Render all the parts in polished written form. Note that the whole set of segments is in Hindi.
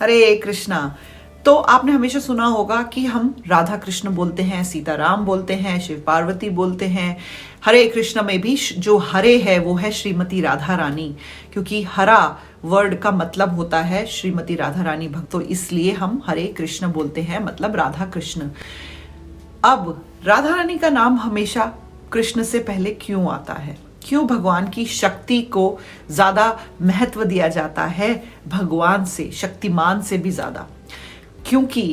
हरे कृष्णा। तो आपने हमेशा सुना होगा कि हम राधा कृष्ण बोलते हैं, सीताराम बोलते हैं, शिव पार्वती बोलते हैं। हरे कृष्ण में भी जो हरे है वो है श्रीमती राधा रानी, क्योंकि हरा वर्ड का मतलब होता है श्रीमती राधा रानी भक्त, तो इसलिए हम हरे कृष्ण बोलते हैं, मतलब राधा कृष्ण। अब राधा रानी का नाम हमेशा कृष्ण से पहले क्यों आता है? क्यों भगवान की शक्ति को ज्यादा महत्व दिया जाता है भगवान से, शक्तिमान से भी ज्यादा? क्योंकि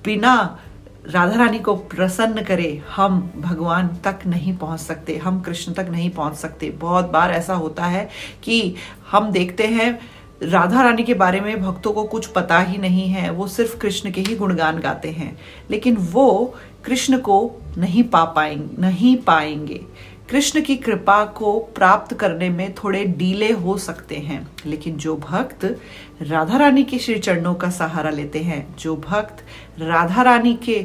बिना राधा रानी को प्रसन्न करे हम भगवान तक नहीं पहुंच सकते, हम कृष्ण तक नहीं पहुंच सकते। बहुत बार ऐसा होता है कि हम देखते हैं राधा रानी के बारे में भक्तों को कुछ पता ही नहीं है, वो सिर्फ कृष्ण के ही गुणगान गाते हैं, लेकिन वो कृष्ण को नहीं पाएंगे। कृष्ण की कृपा को प्राप्त करने में थोड़े डीले हो सकते हैं, लेकिन जो भक्त राधा रानी के श्री चरणों का सहारा लेते हैं, जो भक्त राधा रानी के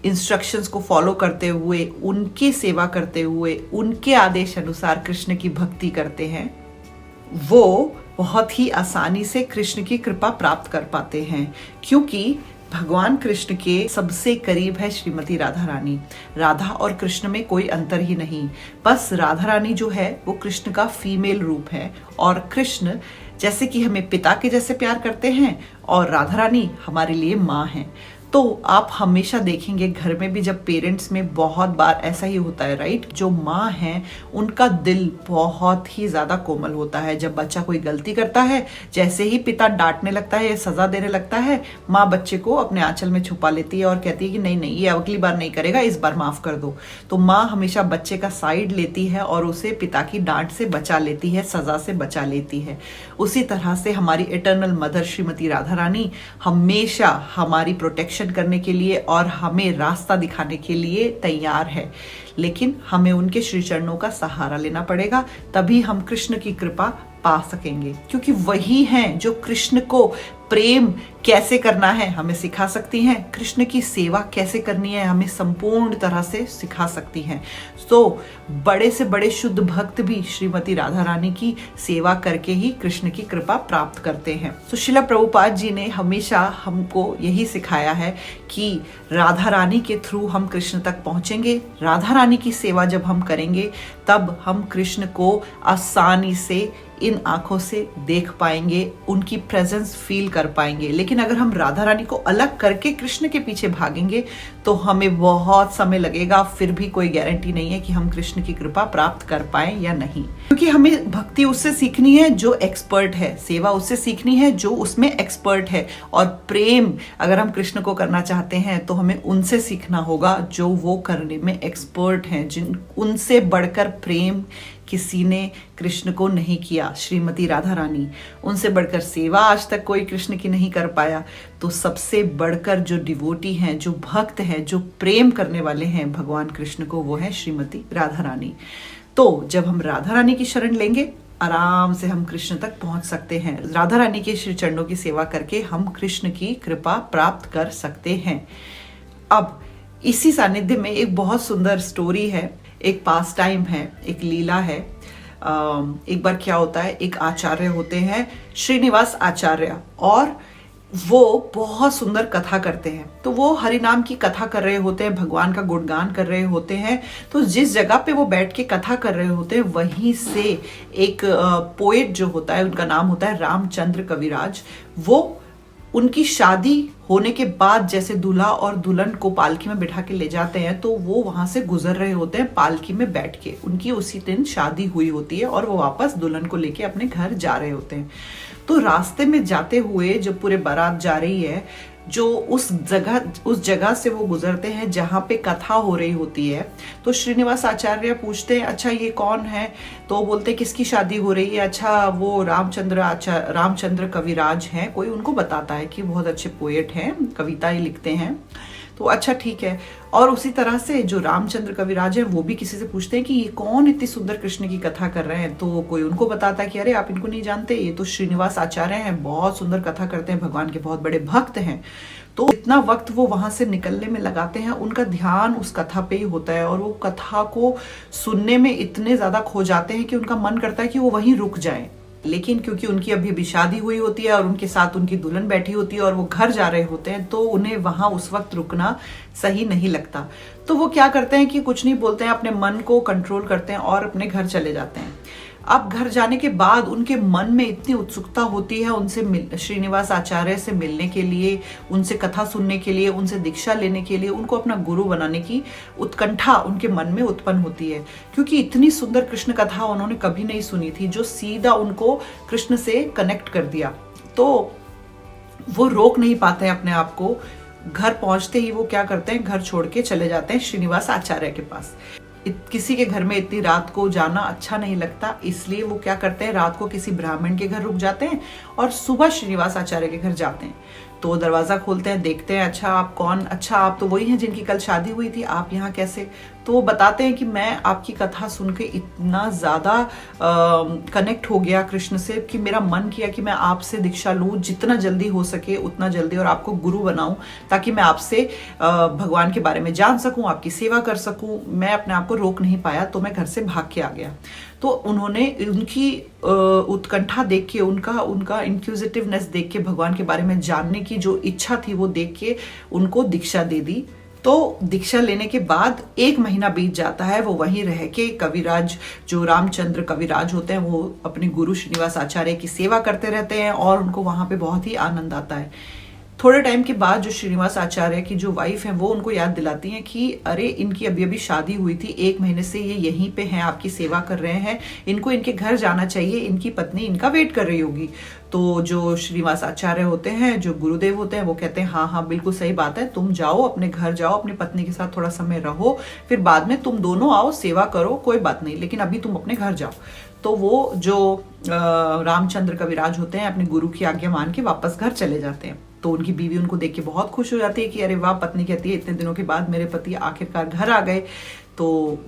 इंस्ट्रक्शंस को फॉलो करते हुए, उनकी सेवा करते हुए, उनके आदेश अनुसार कृष्ण की भक्ति करते हैं, वो बहुत ही आसानी से कृष्ण की कृपा प्राप्त कर पाते हैं। क्योंकि भगवान कृष्ण के सबसे करीब है श्रीमती राधा रानी। राधा और कृष्ण में कोई अंतर ही नहीं, बस राधा रानी जो है वो कृष्ण का फीमेल रूप है, और कृष्ण जैसे कि हमें पिता के जैसे प्यार करते हैं और राधा रानी हमारे लिए माँ है। तो आप हमेशा देखेंगे घर में भी जब पेरेंट्स में बहुत बार ऐसा ही होता है, राइट? जो माँ है उनका दिल बहुत ही ज्यादा कोमल होता है। जब बच्चा कोई गलती करता है, जैसे ही पिता डांटने लगता है या सजा देने लगता है, माँ बच्चे को अपने आंचल में छुपा लेती है और कहती है कि नहीं नहीं, ये अगली बार नहीं करेगा, इस बार माफ कर दो। तो माँ हमेशा बच्चे का साइड लेती है और उसे पिता की डांट से बचा लेती है, सजा से बचा लेती है। उसी तरह से हमारी इटर्नल मदर श्रीमती राधा रानी हमेशा हमारी प्रोटेक्शन करने के लिए और हमें रास्ता दिखाने के लिए तैयार है, लेकिन हमें उनके श्री चरणों का सहारा लेना पड़ेगा, तभी हम कृष्ण की कृपा पा सकेंगे। क्योंकि वही हैं जो कृष्ण को प्रेम कैसे करना है हमें सिखा सकती हैं, कृष्ण की सेवा कैसे करनी है हमें संपूर्ण तरह से सिखा सकती हैं। तो बड़े से बड़े शुद्ध भक्त भी श्रीमती राधा रानी की सेवा करके ही कृष्ण की कृपा प्राप्त करते हैं। तो श्रील प्रभुपाद जी ने हमेशा हमको यही सिखाया है कि राधा रानी के थ्रू हम कृष्ण तक पहुंचेंगे। राधा रानी की सेवा जब हम करेंगे तब हम कृष्ण को आसानी से इन आंखों से देख पाएंगे, उनकी प्रेजेंस फील कर पाएंगे। लेकिन अगर हम राधा रानी को अलग करके कृष्ण के पीछे भागेंगे तो हमें बहुत समय लगेगा, फिर भी कोई गारंटी नहीं है कि हम कृष्ण की कृपा प्राप्त कर पाए या नहीं। क्योंकि हमें भक्ति उससे सीखनी है जो एक्सपर्ट है, सेवा उससे सीखनी है जो उसमें एक्सपर्ट है, और प्रेम अगर हम कृष्ण को करना चाहते हैं तो हमें उनसे सीखना होगा जो वो करने में एक्सपर्ट हैं, जिन उनसे बढ़कर प्रेम किसी ने कृष्ण को नहीं किया। श्रीमती राधा रानी, उनसे बढ़कर सेवा आज तक कोई कृष्ण की नहीं कर पाया। तो सबसे बढ़कर जो डिवोटी हैं, जो भक्त हैं, जो प्रेम करने वाले हैं भगवान कृष्ण को, वो है श्रीमती राधा रानी। तो जब हम राधा रानी की शरण लेंगे, आराम से हम कृष्ण तक पहुंच सकते हैं। राधा रानी के श्री चरणों की सेवा करके हम कृष्ण की कृपा प्राप्त कर सकते हैं। अब इसी सानिध्य में एक बहुत सुंदर स्टोरी है, एक पास टाइम है, एक लीला है। एक बार क्या होता है, एक आचार्य होते हैं, श्रीनिवास आचार्य, और वो बहुत सुंदर कथा करते हैं। तो वो हरि नाम की कथा कर रहे होते हैं, भगवान का गुणगान कर रहे होते हैं। तो जिस जगह पे वो बैठ के कथा कर रहे होते हैं, वहीं से एक पोएट जो होता है, उनका नाम होता है रामचंद्र कविराज, वो उनकी शादी होने के बाद जैसे दूल्हा और दुल्हन को पालकी में बिठा के ले जाते हैं, तो वो वहां से गुजर रहे होते हैं पालकी में बैठ के। उनकी उसी दिन शादी हुई होती है और वो वापस दुल्हन को लेके अपने घर जा रहे होते हैं। तो रास्ते में जाते हुए जो पूरे बारात जा रही है, जो उस जगह से वो गुजरते हैं जहाँ पे कथा हो रही होती है। तो श्रीनिवास आचार्य पूछते हैं, अच्छा ये कौन है? तो बोलते किसकी शादी हो रही है? अच्छा वो रामचंद्र कविराज हैं। कोई उनको बताता है कि बहुत अच्छे पोएट हैं, कविताएं लिखते हैं। तो अच्छा ठीक है। और उसी तरह से जो रामचंद्र कविराज है वो भी किसी से पूछते हैं कि ये कौन इतनी सुंदर कृष्ण की कथा कर रहे हैं। तो कोई उनको बताता है कि अरे आप इनको नहीं जानते, ये तो श्रीनिवास आचार्य हैं, बहुत सुंदर कथा करते हैं, भगवान के बहुत बड़े भक्त हैं। तो इतना वक्त वो वहां से निकलने में लगाते हैं, उनका ध्यान उस कथा पे ही होता है और वो कथा को सुनने में इतने ज्यादा खो जाते हैं कि उनका मन करता है कि वो वहीं रुक जाए। लेकिन क्योंकि उनकी अभी अभी शादी हुई होती है और उनके साथ उनकी दुल्हन बैठी होती है और वो घर जा रहे होते हैं, तो उन्हें वहां उस वक्त रुकना सही नहीं लगता। तो वो क्या करते हैं कि कुछ नहीं बोलते हैं, अपने मन को कंट्रोल करते हैं और अपने घर चले जाते हैं। अब घर जाने के बाद उनके मन में इतनी उत्सुकता होती है उनसे श्रीनिवास आचार्य से मिलने के लिए, उनसे कथा सुनने के लिए, उनसे दीक्षा लेने के लिए, उनको अपना गुरु बनाने की उत्कंठा उनके मन में उत्पन्न होती है, क्योंकि इतनी सुंदर कृष्ण कथा उन्होंने कभी नहीं सुनी थी जो सीधा उनको कृष्ण से कनेक्ट कर दिया। तो वो रोक नहीं पाते हैं अपने आप को। घर पहुंचते ही वो क्या करते हैं, घर छोड़ के चले जाते हैं श्रीनिवास आचार्य के पास। किसी के घर में इतनी रात को जाना अच्छा नहीं लगता, इसलिए वो क्या करते हैं, रात को किसी ब्राह्मण के घर रुक जाते हैं और सुबह श्रीनिवास आचार्य के घर जाते हैं। तो दरवाजा खोलते हैं, देखते हैं अच्छा आप कौन, अच्छा आप तो वही हैं जिनकी कल शादी हुई थी, आप यहाँ कैसे? तो वो बताते हैं कि मैं आपकी कथा सुन के इतना ज्यादा कनेक्ट हो गया कृष्ण से कि मेरा मन किया कि मैं आपसे दीक्षा लूं, जितना जल्दी हो सके उतना जल्दी, और आपको गुरु बनाऊं ताकि मैं आपसे भगवान के बारे में जान सकूं, आपकी सेवा कर सकूं। मैं अपने आप को रोक नहीं पाया, तो मैं घर से भाग के आ गया। तो उन्होंने उनकी उत्कंठा देख के, उनका इंक्विजिटिवनेस देख के, भगवान के बारे में जानने की जो इच्छा थी वो देख के उनको दीक्षा दे दी। तो दीक्षा लेने के बाद 1 महीना बीत जाता है। वो वहीं रह के कविराज, जो रामचंद्र कविराज होते हैं, वो अपने गुरु श्रीनिवास आचार्य की सेवा करते रहते हैं और उनको वहां पे बहुत ही आनंद आता है। थोड़े टाइम के बाद जो श्रीनिवास आचार्य की जो वाइफ है वो उनको याद दिलाती हैं कि अरे इनकी अभी अभी शादी हुई थी, 1 महीने से ये यहीं पे हैं, आपकी सेवा कर रहे हैं, इनको इनके घर जाना चाहिए, इनकी पत्नी इनका वेट कर रही होगी। तो जो श्रीनिवास आचार्य होते हैं, जो गुरुदेव होते हैं, वो कहते हैं हाँ हाँ बिल्कुल सही बात है, तुम जाओ अपने घर जाओ, अपनी पत्नी के साथ थोड़ा समय रहो, फिर बाद में तुम दोनों आओ, सेवा करो, कोई बात नहीं, लेकिन अभी तुम अपने घर जाओ। तो वो जो रामचंद्र कविराज होते हैं अपने गुरु की आज्ञा मान के वापस घर चले जाते हैं। तो उनकी बीवी उनको देख के बहुत खुश हो जाती है कि अरे वाह, पत्नी कहती है इतने दिनों के बाद मेरे पति आखिरकार घर आ गए। तो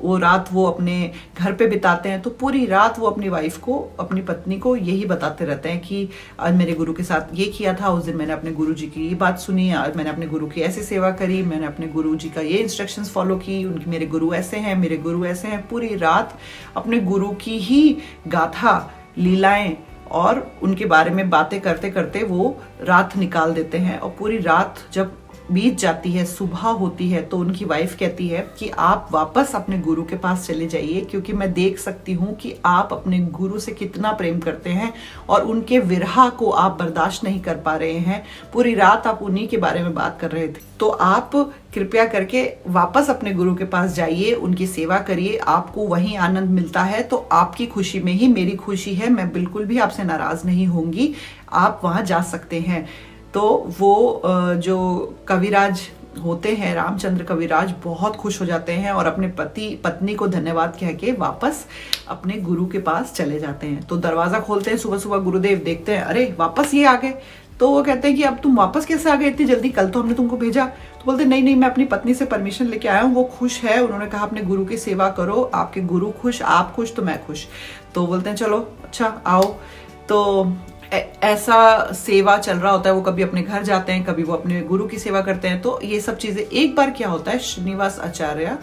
वो रात वो अपने घर पे बिताते हैं। तो पूरी रात वो अपनी वाइफ को, अपनी पत्नी को यही बताते रहते हैं कि आज मेरे गुरु के साथ ये किया था, उस दिन मैंने अपने गुरु जी की ये बात सुनी, आज मैंने अपने गुरु की ऐसे सेवा करी, मैंने अपने गुरु जी का ये इंस्ट्रक्शंस फॉलो की, उनकी मेरे गुरु ऐसे हैं, मेरे गुरु ऐसे हैं। पूरी रात अपने गुरु की ही गाथा, लीलाएं और उनके बारे में बातें करते करते वो रात निकाल देते हैं। और पूरी रात जब बीत जाती है, सुबह होती है, तो उनकी वाइफ कहती है कि आप वापस अपने गुरु के पास चले जाइए, क्योंकि मैं देख सकती हूँ कि आप अपने गुरु से कितना प्रेम करते हैं और उनके विरह को आप बर्दाश्त नहीं कर पा रहे हैं। पूरी रात आप उन्हीं के बारे में बात कर रहे थे, तो आप कृपया करके वापस अपने गुरु के पास जाइए, उनकी सेवा करिए, आपको वहीं आनंद मिलता है। तो आपकी खुशी में ही मेरी खुशी है, मैं बिल्कुल भी आपसे नाराज नहीं होंगी, आप वहां जा सकते हैं। तो वो जो कविराज होते हैं, रामचंद्र कविराज, बहुत खुश हो जाते हैं और अपने पत्नी को धन्यवाद कह के वापस अपने गुरु के पास चले जाते हैं। तो दरवाजा खोलते हैं सुबह सुबह, गुरुदेव देखते हैं अरे वापस ये आ गए। तो वो कहते हैं कि अब तुम वापस कैसे आ गए इतनी जल्दी, कल तो हमने तुमको भेजा। तो बोलते नहीं नहीं, मैं अपनी पत्नी से परमिशन लेके आया हूँ, वो खुश है, उन्होंने कहा अपने गुरु की सेवा करो, आपके गुरु खुश, आप खुश तो मैं खुश। तो बोलते हैं चलो अच्छा आओ। तो ऐसा सेवा चल रहा होता है, वो कभी अपने घर जाते हैं, कभी वो अपने गुरु की सेवा करते हैं। तो ये सब चीजें, एक बार क्या होता है, श्रीनिवास आचार्य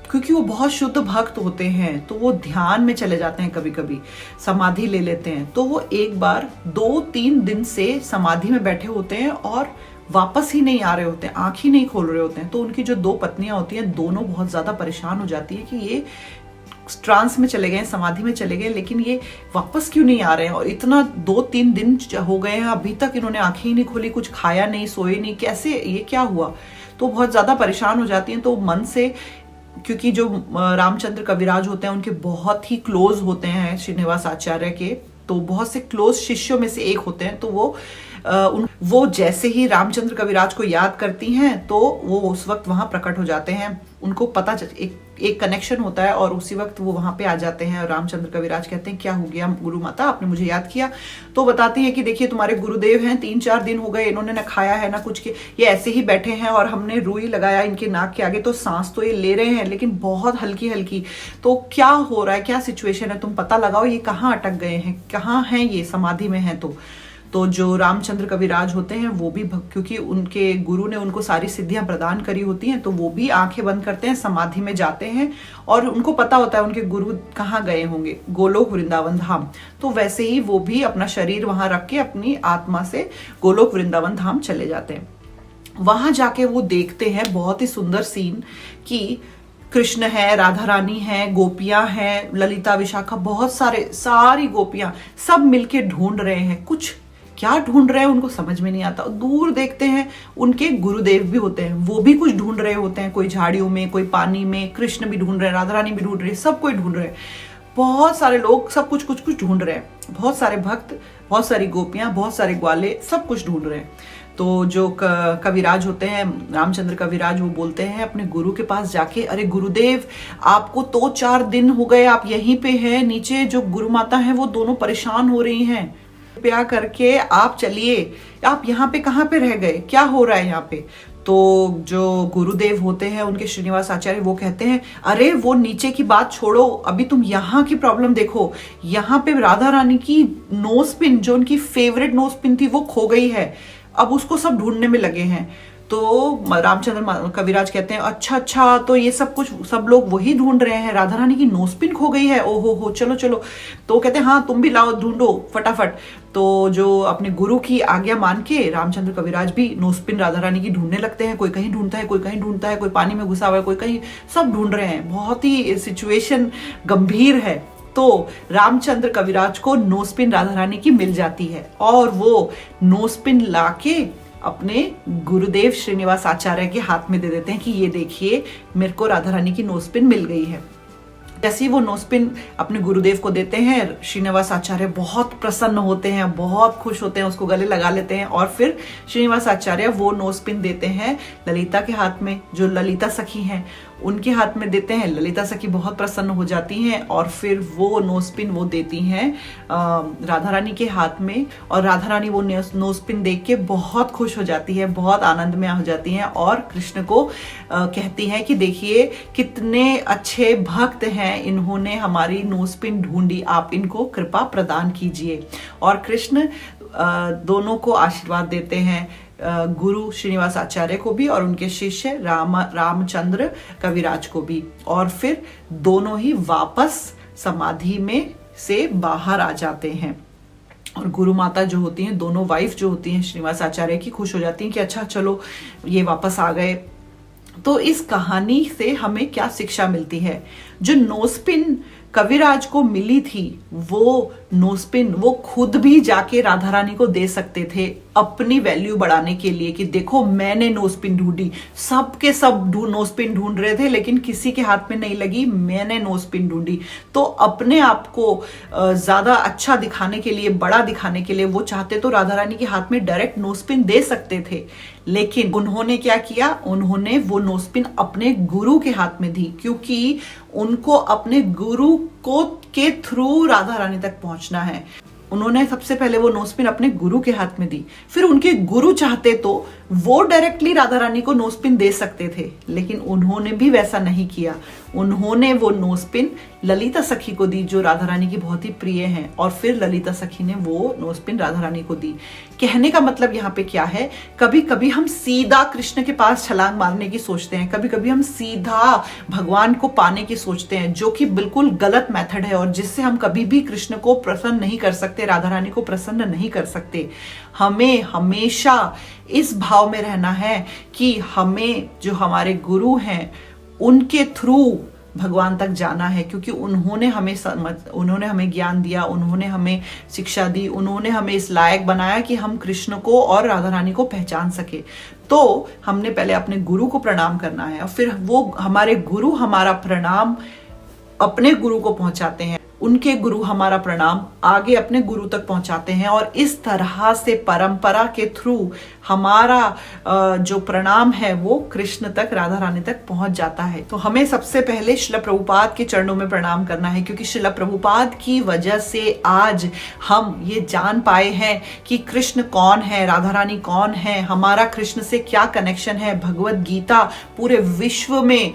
क्योंकि वो बहुत शुद्ध भक्त होते हैं तो वो ध्यान में चले जाते हैं, कभी कभी समाधि ले लेते हैं। तो वो एक बार 2-3 दिन से समाधि में बैठे होते हैं और वापस ही नहीं आ रहे होते हैं, आंख ही नहीं खोल रहे होते हैं। तो उनकी जो 2 पत्नियां होती हैं, दोनों बहुत ज्यादा परेशान हो जाती है कि ये ट्रांस में चले गए, समाधि में चले गए, लेकिन ये वापस क्यों नहीं आ रहे हैं, और इतना 2-3 दिन हो गए हैं, अभी तक इन्होंने आंखें ही नहीं खोली, कुछ खाया नहीं, सोए नहीं, कैसे, ये क्या हुआ। तो बहुत ज्यादा परेशान हो जाती हैं। तो मन से, क्योंकि जो रामचंद्र कविराज होते हैं उनके बहुत ही क्लोज होते हैं श्रीनिवास आचार्य के, तो बहुत से क्लोज शिष्यों में से एक होते हैं। तो वो जैसे ही रामचंद्र कविराज को याद करती हैं तो वो उस वक्त वहां प्रकट हो जाते हैं। उनको पता एक कनेक्शन होता है और उसी वक्त वो वहां पे आ जाते हैं। और रामचंद्र कविराज कहते हैं क्या हो गया गुरु माता, आपने मुझे याद किया। तो बताती है कि देखिए तुम्हारे गुरुदेव हैं, 3-4 दिन हो गए, इन्होंने ना खाया है ना कुछ के, ये ऐसे ही बैठे हैं और हमने रुई लगाया इनके नाक के आगे, तो सांस तो ये ले रहे हैं लेकिन बहुत हल्की हल्की। तो क्या हो रहा है, क्या सिचुएशन है, तुम पता लगाओ, ये कहाँ अटक गए हैं, कहाँ हैं ये, समाधि में है। तो जो रामचंद्र कविराज होते हैं वो भी क्योंकि उनके गुरु ने उनको सारी सिद्धियां प्रदान करी होती हैं, तो वो भी आंखें बंद करते हैं, समाधि में जाते हैं और उनको पता होता है उनके गुरु कहाँ गए होंगे, गोलोक वृंदावन धाम। तो वैसे ही वो भी अपना शरीर वहां रख के अपनी आत्मा से गोलोक वृंदावन धाम चले जाते हैं। वहां जाके वो देखते हैं बहुत ही सुंदर सीन कि कृष्ण है, राधा रानी है, गोपियां हैं, ललिता विशाखा, बहुत सारी गोपियां सब मिलके ढूंढ रहे हैं। कुछ क्या ढूंढ रहे हैं उनको समझ में नहीं आता। दूर देखते हैं उनके गुरुदेव भी होते हैं, वो भी कुछ ढूंढ रहे होते हैं, कोई झाड़ियों में, कोई पानी में। कृष्ण भी ढूंढ रहे हैं, राधा रानी भी ढूंढ रही है, सब कोई ढूंढ रहे हैं। बहुत सारे लोग सब कुछ ढूंढ रहे हैं, बहुत सारे भक्त, बहुत सारी गोपियां, बहुत सारे ग्वाले, सब कुछ ढूंढ रहे हैं। तो जो कविराज होते हैं, रामचंद्र कविराज, वो बोलते हैं अपने गुरु के पास जाके, अरे गुरुदेव, आपको तो 4 दिन हो गए आप यहीं पे हैं, नीचे जो गुरु माता हैं वो दोनों परेशान हो रही हैं, कृपया करके आप चलिए, आप यहाँ पे कहाँ पे रह गए, क्या हो रहा है यहाँ पे। तो जो गुरुदेव होते हैं उनके श्रीनिवास आचार्य, वो कहते हैं अरे वो नीचे की बात छोड़ो, अभी तुम यहाँ की प्रॉब्लम देखो। यहाँ पे राधा रानी की नोज पिन, जो उनकी फेवरेट नोज पिन थी, वो खो गई है, अब उसको सब ढूंढने में लगे हैं। तो रामचंद्र कविराज कहते हैं अच्छा, तो ये सब लोग वही ढूंढ रहे हैं, राधा रानी की नोज पिन खो गई है, ओहो हो, चलो। तो कहते हैं हाँ तुम भी लाओ, ढूंढो फटाफट। तो जो अपने गुरु की आज्ञा मान के रामचंद्र कविराज भी नोज पिन राधा रानी की ढूंढने लगते हैं। कोई कहीं ढूंढता है, कोई कहीं ढूंढता है, कोई पानी में घुसा हुआ है, कोई कहीं, सब ढूंढ रहे हैं। बहुत ही सिचुएशन गंभीर है। तो रामचंद्र कविराज को नोजपिन राधा रानी की मिल जाती है और वो नोजपिन लाके अपने गुरुदेव श्रीनिवास आचार्य के हाथ में दे देते हैं कि ये देखिए, मेरे को राधा रानी की नोजपिन मिल गई है। जैसे ही वो नोजपिन अपने गुरुदेव को देते हैं, श्रीनिवास आचार्य बहुत प्रसन्न होते हैं, बहुत खुश होते हैं, उसको गले लगा लेते हैं और फिर श्रीनिवास आचार्य वो नोजपिन देते हैं ललिता के हाथ में, जो ललिता सखी हैं उनके हाथ में देते हैं। ललिता सखी बहुत प्रसन्न हो जाती हैं और फिर वो नोजपिन वो देती हैं राधा रानी के हाथ में, और राधा रानी वो नोजपिन देख के बहुत खुश हो जाती है, बहुत आनंद में हो जाती हैं और कृष्ण को कहती हैं कि देखिए कितने अच्छे भक्त हैं, इन्होंने हमारी नोजपिन ढूंढी, आप इनको कृपा प्रदान कीजिए। और कृष्ण दोनों को आशीर्वाद देते हैं, गुरु श्रीनिवास आचार्य को भी और उनके शिष्य रामचंद्र कविराज को भी। और फिर दोनों ही वापस समाधि में से बाहर आ जाते हैं। और गुरु माता जो होती हैं, दोनों वाइफ जो होती हैं श्रीनिवास आचार्य की, खुश हो जाती हैं कि अच्छा चलो ये वापस आ गए। तो इस कहानी से हमें क्या शिक्षा मिलती है? जो नोजपिन कविराज को मिली थी, वो नोजपिन वो खुद भी जाके राधा रानी को दे सकते थे अपनी वैल्यू बढ़ाने के लिए कि देखो मैंने नोजपिन ढूंढी। सब के सब नोजपिन ढूंढ रहे थे लेकिन किसी के हाथ में नहीं लगी, मैंने नोजपिन ढूंढी। तो अपने आप को ज्यादा अच्छा दिखाने के लिए, बड़ा दिखाने के लिए वो चाहते तो राधा रानी के हाथ में डायरेक्ट नोजपिन दे सकते थे, लेकिन उन्होंने क्या किया, उन्होंने वो नोजपिन अपने गुरु के हाथ में दी, क्योंकि उनको अपने गुरु को के थ्रू राधा रानी तक पहुंचना है। उन्होंने सबसे पहले वो नोजपिन अपने गुरु के हाथ में दी, फिर उनके गुरु चाहते तो वो डायरेक्टली राधा रानी को नोजपिन दे सकते थे, लेकिन उन्होंने भी वैसा नहीं किया। उन्होंने वो नोजपिन ललिता सखी को दी, जो राधा रानी की बहुत ही प्रिय हैं, और फिर ललिता सखी ने वो नोजपिन राधा रानी को दी। कहने का मतलब यहाँ पे क्या है, कभी कभी हम सीधा कृष्ण के पास छलांग मारने की सोचते हैं, कभी कभी हम सीधा भगवान को पाने की सोचते हैं, जो कि बिल्कुल गलत मेथड है और जिससे हम कभी भी कृष्ण को प्रसन्न नहीं कर सकते, राधा रानी को प्रसन्न नहीं कर सकते। हमें हमेशा इस भाव में रहना है कि हमें जो हमारे गुरु हैं उनके थ्रू भगवान तक जाना है, क्योंकि उन्होंने हमें ज्ञान दिया, उन्होंने हमें शिक्षा दी, उन्होंने हमें इस लायक बनाया कि हम कृष्ण को और राधा रानी को पहचान सके। तो हमने पहले अपने गुरु को प्रणाम करना है और फिर वो हमारे गुरु हमारा प्रणाम अपने गुरु को पहुंचाते हैं, उनके गुरु हमारा प्रणाम आगे अपने गुरु तक पहुंचाते हैं, और इस तरह से परंपरा के थ्रू हमारा जो प्रणाम है वो कृष्ण तक, राधा रानी तक पहुंच जाता है। तो हमें सबसे पहले श्रील प्रभुपाद के चरणों में प्रणाम करना है, क्योंकि श्रील प्रभुपाद की वजह से आज हम ये जान पाए हैं कि कृष्ण कौन है, राधा रानी कौन है, हमारा कृष्ण से क्या कनेक्शन है। भगवत गीता पूरे विश्व में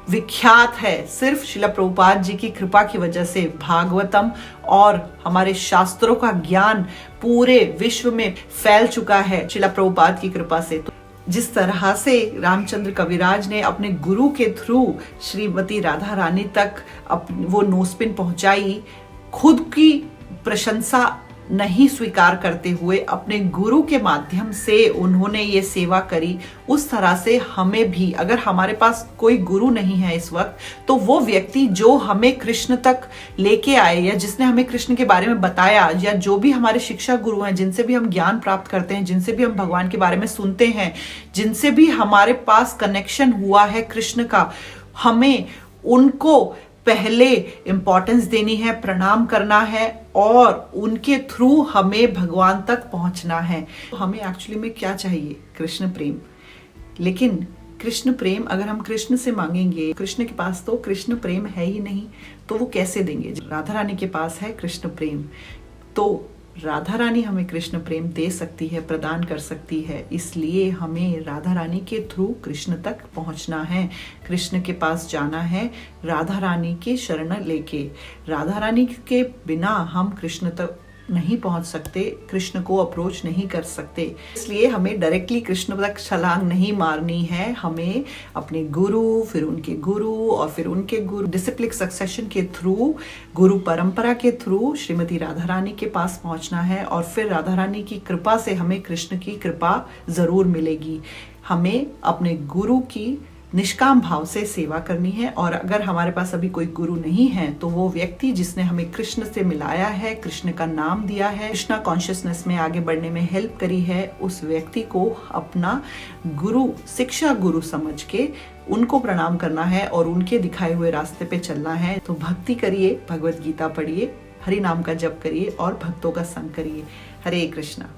विख्यात है सिर्फ शिला प्रभुपाद जी की कृपा की वजह से। भागवतम और हमारे शास्त्रों का ज्ञान पूरे विश्व में फैल चुका है शिला प्रभुपाद की कृपा से। तो जिस तरह से रामचंद्र कविराज ने अपने गुरु के थ्रू श्रीमती राधा रानी तक वो नोस्पिन पहुंचाई, खुद की प्रशंसा नहीं स्वीकार करते हुए अपने गुरु के माध्यम से उन्होंने ये सेवा करी, उस तरह से हमें भी, अगर हमारे पास कोई गुरु नहीं है इस वक्त, तो वो व्यक्ति जो हमें कृष्ण तक लेके आए या जिसने हमें कृष्ण के बारे में बताया, या जो भी हमारे शिक्षा गुरु हैं, जिनसे भी हम ज्ञान प्राप्त करते हैं, जिनसे भी हम भगवान के बारे में सुनते हैं, जिनसे भी हमारे पास कनेक्शन हुआ है कृष्ण का, हमें उनको पहले इंपॉर्टेंस देनी है, प्रणाम करना है और उनके थ्रू हमें भगवान तक पहुंचना है। हमें एक्चुअली में क्या चाहिए? कृष्ण प्रेम। लेकिन कृष्ण प्रेम अगर हम कृष्ण से मांगेंगे, कृष्ण के पास तो कृष्ण प्रेम है ही नहीं, तो वो कैसे देंगे? राधा रानी के पास है कृष्ण प्रेम, तो राधा रानी हमें कृष्ण प्रेम दे सकती है, प्रदान कर सकती है। इसलिए हमें राधा रानी के थ्रू कृष्ण तक पहुंचना है, कृष्ण के पास जाना है, राधा रानी की शरण लेके। राधा रानी के बिना हम कृष्ण तक नहीं पहुंच सकते, कृष्ण को अप्रोच नहीं कर सकते। इसलिए हमें डायरेक्टली कृष्ण तक छलांग नहीं मारनी है, हमें अपने गुरु, फिर उनके गुरु और फिर उनके गुरु, डिसिप्लिक सक्सेशन के थ्रू, गुरु परंपरा के थ्रू श्रीमती राधा रानी के पास पहुंचना है। और फिर राधा रानी की कृपा से हमें कृष्ण की कृपा जरूर मिलेगी। हमें अपने गुरु की निष्काम भाव से सेवा करनी है। और अगर हमारे पास अभी कोई गुरु नहीं है, तो वो व्यक्ति जिसने हमें कृष्ण से मिलाया है, कृष्ण का नाम दिया है, कृष्णा कॉन्शियसनेस में आगे बढ़ने में हेल्प करी है, उस व्यक्ति को अपना गुरु, शिक्षा गुरु समझ के उनको प्रणाम करना है और उनके दिखाए हुए रास्ते पे चलना है। तो भक्ति करिए, भगवत गीता पढ़िए, हरि नाम का जप करिए और भक्तों का संग करिए। हरे कृष्णा।